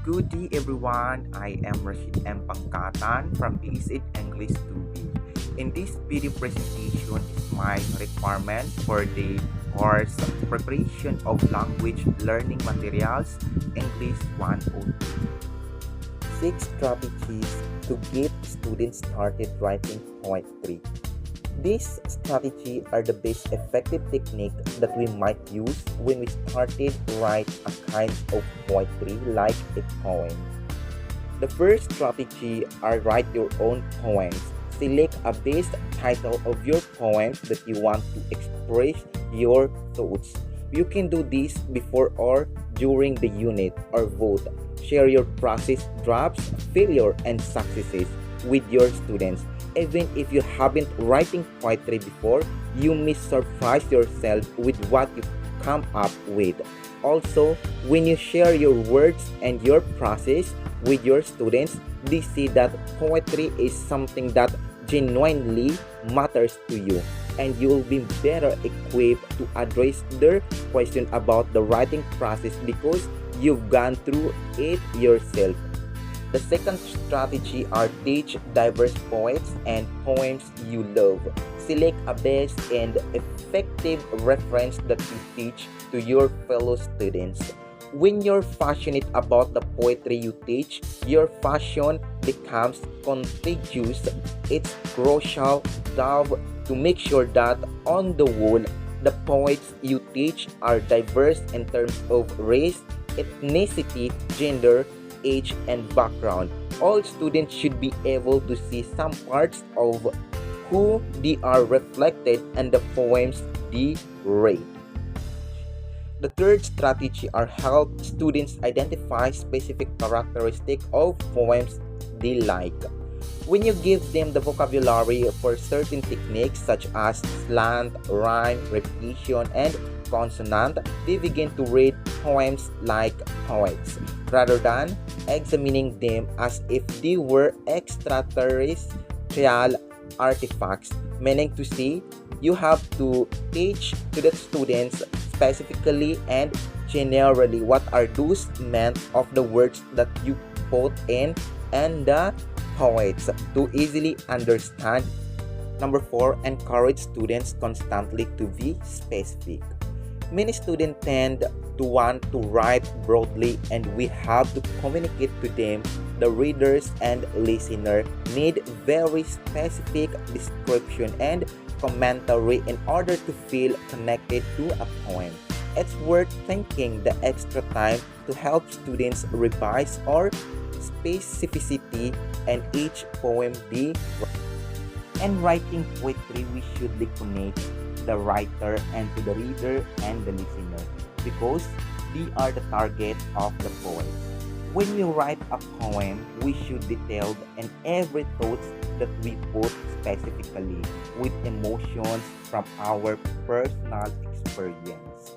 Good day everyone, I am Rashid M. Pangkatan from Basic English 2B. In this video presentation is my requirement for the course Preparation of Language Learning Materials English 102. 6 strategies to get students started writing poetry. These strategies are the best effective technique that we might use when we started write a kind of poetry like a poem. The first strategy are write your own poems. Select a best title of your poems that you want to express your thoughts. You can do this before or during the unit or both. Share your process drafts, failure, and successes with your students. Even if you haven't writing poetry before, you may surprise yourself with what you come up with. Also, when you share your words and your process with your students, they see that poetry is something that genuinely matters to you, and you'll be better equipped to address their question about the writing process because you've gone through it yourself. The second strategy are teach diverse poets and poems you love. Select a best and effective reference that you teach to your fellow students. When you're passionate about the poetry you teach, your passion becomes contagious. It's crucial to make sure that on the whole, the poets you teach are diverse in terms of race, ethnicity, gender, age, and background. All students should be able to see some parts of who they are reflected in the poems they read. The third strategy are help students identify specific characteristics of poems they like. When you give them the vocabulary for certain techniques such as slant, rhyme, repetition, and consonant, they begin to read poems like poets, rather than examining them as if they were extraterrestrial artifacts. Meaning to say, you have to teach to the students specifically and generally what are those meant of the words that you put in and the poets to easily understand. Number 4, encourage students constantly to be specific. Many students tend to want to write broadly, and we have to communicate to them. The readers and listener need very specific description and commentary in order to feel connected to a poem. It's worth taking the extra time to help students revise or specificity in each poem they write. And writing poetry, we should connect the writer and to the reader and the listener because they are the target of the poem. When we write a poem, we should detail in every thought that we put specifically with emotions from our personal experience.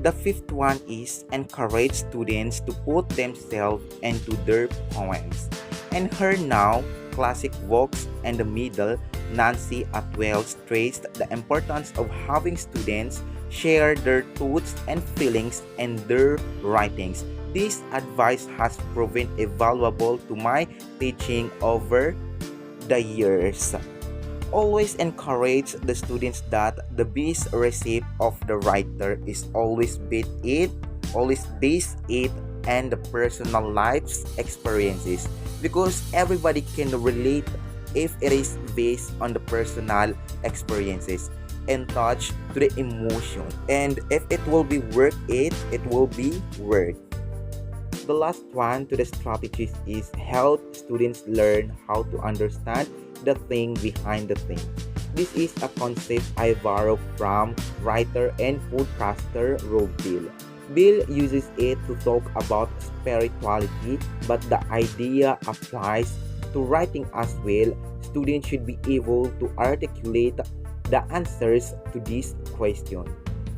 The fifth one is encourage students to put themselves into their poems. And her now classic works in the middle, Nancy Atwell stressed the importance of having students share their thoughts and feelings in their writings. This advice has proven invaluable to my teaching over the years. Always encourage the students that the best recipe of the writer is always based it and the personal life's experiences because everybody can relate if it is based on the personal experiences and touch to the emotion, and if it will be worth it will be worth. The last one to the strategies is help students learn how to understand the thing behind the thing. This is a concept I borrow from writer and podcaster Rob Bill. Bill uses it to talk about spirituality, but the idea applies to writing as well. Students should be able to articulate the answers to this question.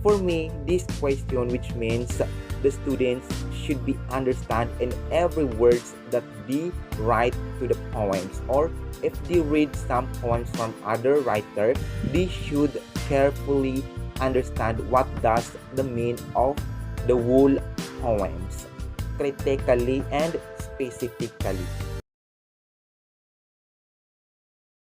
For me, this question, which means the students should be understand in every words that they write to the poems, or if they read some poems from other writer, they should carefully understand what does the mean of the whole poems. critically and specifically.